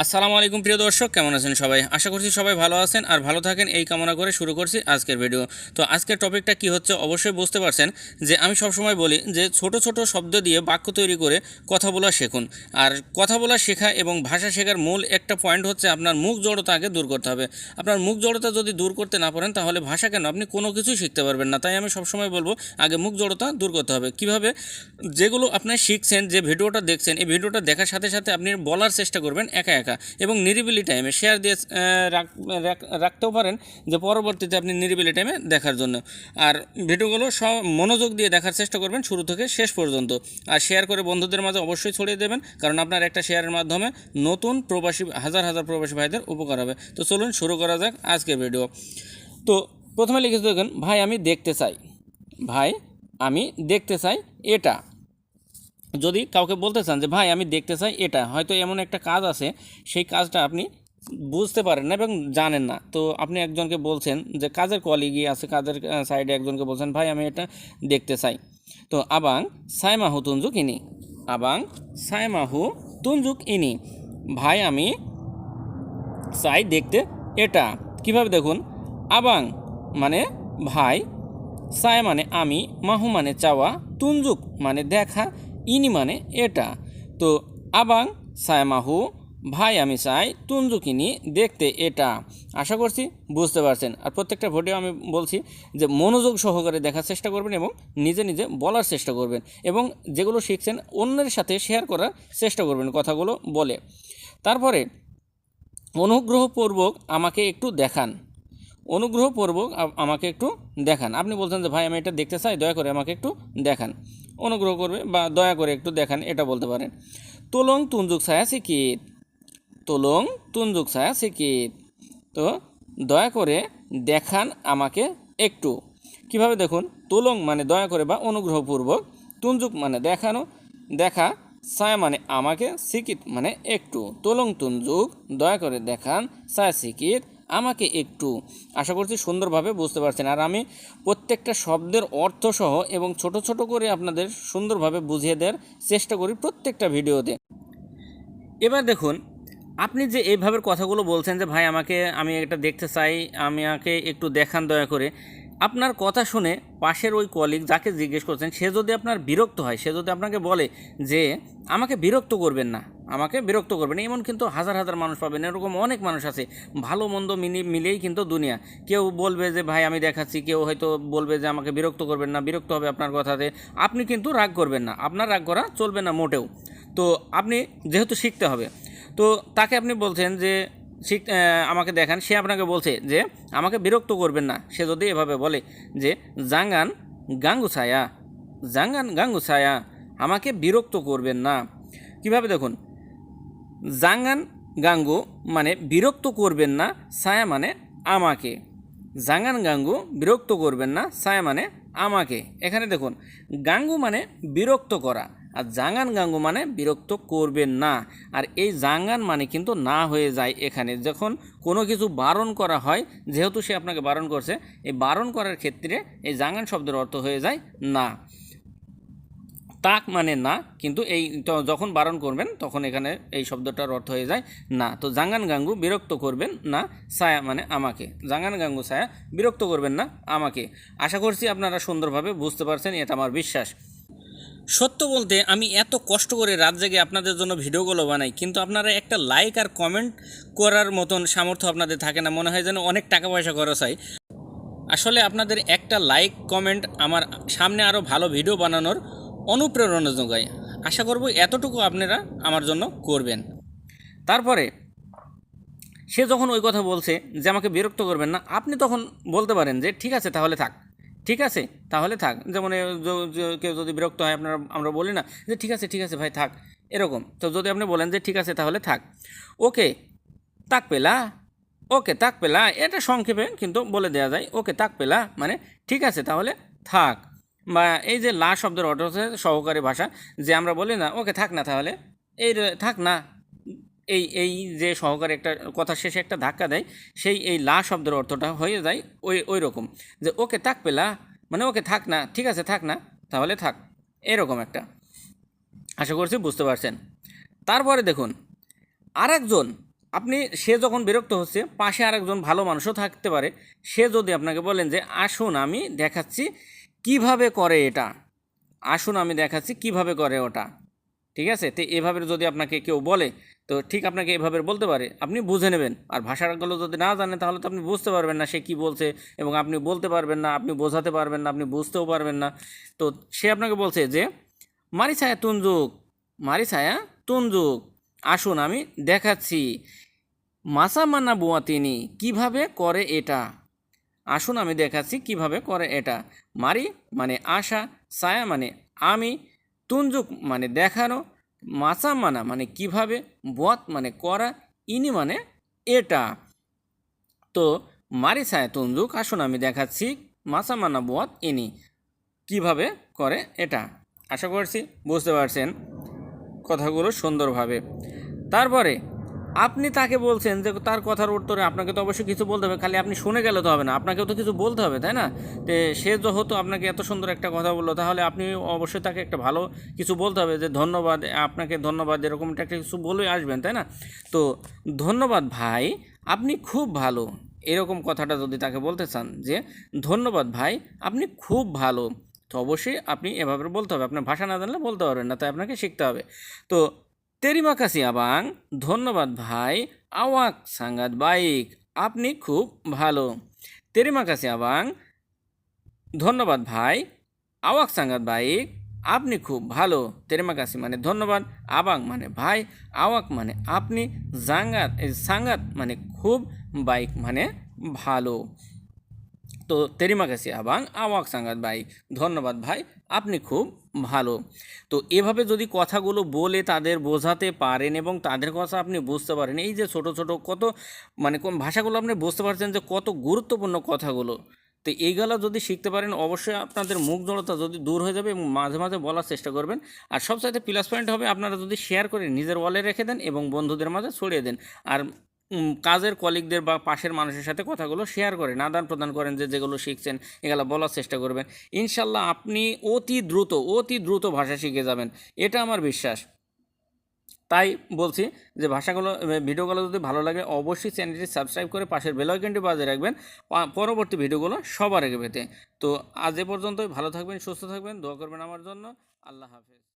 আসসালামু আলাইকুম প্রিয় দর্শক, কেমন আছেন সবাই? আশা করছি সবাই ভালো আছেন আর ভালো থাকেন এই কামনা করে শুরু করছি আজকের ভিডিও। তো আজকের টপিকটা কি হচ্ছে অবশ্যই বুঝতে পারছেন যে আমি সবসময় বলি যে ছোট ছোট শব্দ দিয়ে বাক্য তৈরি করে কথা বলা শিখুন। আর কথা বলা শেখা এবং ভাষা শেখার মূল একটা পয়েন্ট হচ্ছে আপনার মুখ জড়তা আগে দূর করতে হবে। আপনার মুখ জড়তা যদি দূর করতে না পারেন তাহলে ভাষা কেন আপনি কোনো কিছুই শিখতে পারবেন না। তাই আমি সবসময় বলবো আগে মুখ জড়তা দূর করতে হবে। কিভাবে? যেগুলো আপনি শিখছেন, যে ভিডিওটা দেখছেন, এই ভিডিওটা দেখার সাথে সাথে আপনি বলার চেষ্টা করবেন একা একা এবং নিরিবিলি টাইমে শেয়ার দিয়ে রাখতেও পারেন, যে পরবর্তীতে আপনি নিরিবিলি টাইমে দেখার জন্য। আর ভিডিওগুলো সব মনোযোগ দিয়ে দেখার চেষ্টা করবেন শুরু থেকে শেষ পর্যন্ত। আর শেয়ার করে বন্ধুদের মাঝে অবশ্যই ছড়িয়ে দেবেন, কারণ আপনার একটা শেয়ারের মাধ্যমে নতুন প্রবাসী হাজার হাজার প্রবাসী ভাইদের উপকার হবে। তো চলুন শুরু করা যাক আজকের ভিডিও। তো প্রথমে লিখে দেখেন, ভাই আমি দেখতে চাই। ভাই আমি দেখতে চাই এটা। যদি কাউকে বলতে চান যে ভাই আমি দেখতে চাই এটা, হয়তো এমন একটা কাজ আছে সেই কাজটা আপনি বুঝতে পারেন না এবং জানেন না, তো আপনি একজনকে বলছেন যে কাজের কলিগই আছে, কাজের সাইডে একজনকে বলছেন ভাই আমি এটা দেখতে চাই। তো আবাং সাইমাহু তুনজুক ইনি, আবাং সাইমাহু তুনজুক ইনি, ভাই আমি চাই দেখতে এটা। কিভাবে দেখুন, আবাং মানে ভাই, সায় মানে আমি, মাহু মানে চাওয়া, তুনজুক মানে দেখা, ইনি মানে এটা। তো আবাং সায় মাহু, ভাই আমি চাই, তুনজুকিনি দেখতে এটা। আশা করছি বুঝতে পারছেন। আর প্রত্যেকটা ভিডিও আমি বলছি যে মনোযোগ সহকারে দেখার চেষ্টা করবেন এবং নিজে নিজে বলার চেষ্টা করবেন এবং যেগুলো শিখছেন অন্যের সাথে শেয়ার করার চেষ্টা করবেন কথাগুলো বলে। তারপরে অনুগ্রহপূর্বক আমাকে একটু দেখান। অনুগ্রহপূর্বক আমাকে একটু দেখান। আপনি বলছেন যে ভাই আমি এটা দেখতে চাই, দয়া করে আমাকে একটু দেখান। অনুগ্রহ করবে বা দয়া করে একটু দেখান, এটা বলতে পারেন। তোলং তুনজুক ছায়া সিকিত, তোলং তুনজুক ছায়া সিকিত। তো দয়া করে দেখান আমাকে একটু। কিভাবে দেখুন, তোলং মানে দয়া করে বা অনুগ্রহপূর্বক, তুনজুক মানে দেখানো, দেখা, ছায়া মানে আমাকে, সিকিত মানে একটু। তোলং তুনজুক দয়া করে দেখান, ছায়া সিকিত আমাকে একটু। আশা করছি সুন্দরভাবে বুঝতে পারছেন। আর আমি প্রত্যেকটা শব্দের অর্থসহ এবং ছোট ছোট করে আপনাদের সুন্দরভাবে বুঝিয়ে দেওয়ার চেষ্টা করি প্রত্যেকটা ভিডিওতে। এবার দেখুন, আপনি যে এইভাবে কথাগুলো বলছেন যে ভাই আমি এটা দেখতে চাই, আমাকে একটু দেখান দয়া করে, আপনার কথা শুনে পাশের ওই কলিগ যাকে জিজ্ঞেস করছেন সে যদি আপনার বিরক্ত হয়, সে যদি আপনাকে বলে যে আমাকে বিরক্ত করবেন না, আমাকে বিরক্ত করবেন, এমন কিন্তু হাজার হাজার মানুষ পাবেন, এরকম অনেক মানুষ আছে। ভালো মন্দ মিলেই কিন্তু দুনিয়া। কেউ বলবে যে ভাই আমি দেখাচ্ছি, কেউ হয়তো বলবে যে আমাকে বিরক্ত করবেন না, বিরক্ত হবে আপনার কথাতে। আপনি কিন্তু রাগ করবেন না, আপনার রাগ করা চলবে না মোটেও। তো আপনি যেহেতু শিখতে হবে, তো তাকে আপনি বলছেন যে আমাকে দেখান, সে আপনাকে বলছে যে আমাকে বিরক্ত করবেন না। সে যদি এভাবে বলে যে জাঙ্গান গাঙ্গু ছায়া, জাঙ্গান গাঙ্গু ছায়া, আমাকে বিরক্ত করবেন না। কিভাবে দেখুন, জাঙ্গান গাঙ্গু মানে বিরক্ত করবেন না, ছায়া মানে আমাকে। জাঙ্গান গাঙ্গু বিরক্ত করবেন না, ছায়া মানে আমাকে। এখানে দেখুন, গাঙ্গু মানে বিরক্ত করা আর জাঙ্গান গাঙ্গু মানে বিরক্ত করবেন না। আর এই জাঙ্গান মানে কিন্তু না হয়ে যায় এখানে, যখন কোনো কিছু বারণ করা হয়, যেহেতু সে আপনাকে বারণ করছে, এই বারণ করার ক্ষেত্রে এই জাঙ্গান শব্দের অর্থ হয়ে যায় না। তাক মানে না, কিন্তু এই যখন বারণ করবেন তখন এখানে এই শব্দটার অর্থ হয়ে যায় না। তো জাঙ্গান গাঙ্গু বিরক্ত করবেন না, ছায়া মানে আমাকে। জাঙ্গান গাঙ্গু ছায়া বিরক্ত করবেন না আমাকে। আশা করছি আপনারা সুন্দরভাবে বুঝতে পারছেন, এটা আমার বিশ্বাস। সত্য বলতে আমি এত কষ্ট করে রাত জেগে আপনাদের জন্য ভিডিওগুলো বানাই, কিন্তু আপনারা একটা লাইক আর কমেন্ট করার মতন সামর্থ্য আপনাদের থাকে না। মনে হয় যেন অনেক টাকা পয়সা খরচ হয়। আসলে আপনাদের একটা লাইক কমেন্ট আমার সামনে আরও ভালো ভিডিও বানানোর অনুপ্রেরণা যোগায়। আশা করব এতটুকু আপনারা আমার জন্য করবেন। তারপরে সে যখন ওই কথা বলছে যে আমাকে বিরক্ত করবেন না, আপনি তখন বলতে পারেন যে ঠিক আছে তাহলে থাক, ঠিক আছে তাহলে থাক। যেমন কেউ যদি বিরক্ত হয়, আমরা বলি না যে ঠিক আছে ভাই থাক, এরকম। তো যদি আপনি বলেন যে ঠিক আছে তাহলে থাক, ওকে তাক পেলা, ওকে তাক পেলা, এটা সংক্ষেপে কিন্তু বলে দেওয়া যায়। ওকে তাক পেলা মানে ঠিক আছে তাহলে থাক। বা এই যে লা শব্দের অর্থ হচ্ছে সহকারী ভাষা, যে আমরা বলি না ওকে থাক না তাহলে, এই থাক না, এই এই যে সহকারী একটা কথা শেষে একটা ধাক্কা দেয়, এই লা শব্দের অর্থটা হয়ে যায় ওই রকম, যে ওকে তাক পেলা মানে ওকে থাক না, ঠিক আছে থাক না তাহলে থাক, এরকম একটা। আশা করছি বুঝতে পারছেন। তারপরে দেখুন, আরেকজন আপনি সে যখন বিরক্ত হচ্ছে, পাশে আরেকজন ভালো মানুষও থাকতে পারে, সে যদি আপনাকে বলেন যে আসুন আমি দেখাচ্ছি কিভাবে করে এটা, আসুন আমি দেখাচ্ছি কিভাবে করে ওটা, ঠিক আছে? তো এভাবে যদি আপনাকে কেউ বলে, তো ঠিক আপনাকে এভাবে বলতে পারে, আপনি বুঝে নেবেন। আর ভাষাগুলো যদি না জানেন তাহলে তো আপনি বুঝতে পারবেন না সে কী বলছে, এবং আপনি বলতে পারবেন না, আপনি বোঝাতে পারবেন না, আপনি বুঝতেও পারবেন না। তো সে আপনাকে বলছে যে মারি ছায়া তুনজুক, মারি ছায়া তুনজুক, আসুন আমি দেখাচ্ছি মাসা মানা বুয়া তিনি কিভাবে করে এটা, আসুন আমি দেখাচ্ছি কিভাবে করে এটা। মারি মানে আশা, ছায়া মানে আমি, তুনজুক মানে দেখানো, মাসা মানা মানে কিভাবে, বুয়াত মানে করা, ইনি মানে এটা। তো মারি ছায়া তুনজুক, আসুন আমি দেখাচ্ছি মাসা মানা বুয়াত ইনি কিভাবে করে এটা। আশা করছি বুঝতে পারছেন কথাগুলো সুন্দরভাবে। তারপরে আপনি তাকে বলছেন যে তার কথার উত্তরে আপনাকে তো অবশ্যই কিছু বলতে হবে, খালি আপনি শুনে গেলে তো হবে না, আপনাকেও তো কিছু বলতে হবে, তাই না? তো সে যেহেতু আপনাকে এত সুন্দর একটা কথা বললো, তাহলে আপনি অবশ্যই তাকে একটা ভালো কিছু বলতে হবে, যে ধন্যবাদ, আপনাকে ধন্যবাদ, এরকম একটা কিছু বলেই আসবেন, তাই না? তো ধন্যবাদ ভাই, আপনি খুব ভালো, এরকম কথাটা যদি তাকে বলতে চান যে ধন্যবাদ ভাই আপনি খুব ভালো, তো অবশ্যই আপনি এভাবে বলতে হবে। আপনার ভাষা না জানলে বলতে পারবেন না, তাই আপনাকে শিখতে হবে। তো তেরিমা কাসি আবাং, ধন্যবাদ ভাই, আওয়াক সাঙ্গাত বাইক, আপনি খুব ভালো। তেরিমা কাসি আবাং, ধন্যবাদ ভাই, আওয়াক সাঙ্গাত বাইক, আপনি খুব ভালো। তেরিমা কাসি মানে ধন্যবাদ, আবাং মানে ভাই, আওয়াক মানে আপনি, জাঙ্গাত সাঙ্গাত মানে খুব, বাইক মানে ভালো। তো তেরিমা কাসি আবাং আওয়াক সাঙ্গাত ভাই, ধন্যবাদ ভাই আপনি খুব ভালো। তো এভাবে যদি কথাগুলো বলে তাদের বোঝাতে পারেন এবং তাদের কথা আপনি বুঝতে পারেন, এই যে ছোট ছোট কত মানে কোন ভাষাগুলো আপনি বুঝতে পারছেন যে কত গুরুত্বপূর্ণ কথাগুলো, তো এইগুলো যদি শিখতে পারেন অবশ্যই আপনাদের মুখ জড়তা যদি দূর হয়ে যাবে, এবং মাঝে মাঝে বলার চেষ্টা করবেন। আর সবচাইতে প্লাস পয়েন্ট হবে আপনারা যদি শেয়ার করে নিজের ওয়ালে রেখে দেন এবং বন্ধুদের মাঝে ছড়িয়ে দেন। আর কাজের কলিগদের বা পাশের মানুষের সাথে কথাগুলো শেয়ার করেন, আদান প্রদান করেন, যে যেগুলো শিখছেন এগুলো বলার চেষ্টা করবেন। ইনশাল্লাহ আপনি অতি দ্রুত ভাষা শিখে যাবেন, এটা আমার বিশ্বাস। তাই বলছি যে ভাষাগুলো ভিডিওগুলো যদি ভালো লাগে অবশ্যই চ্যানেলটি সাবস্ক্রাইব করে পাশের বেল আইকনটি বাজিয়ে রাখবেন পরবর্তী ভিডিওগুলো সবার আগে পেতে। তো আজ এ পর্যন্তই, ভালো থাকবেন, সুস্থ থাকবেন, দোয়া করবেন আমার জন্য। আল্লাহ হাফেজ।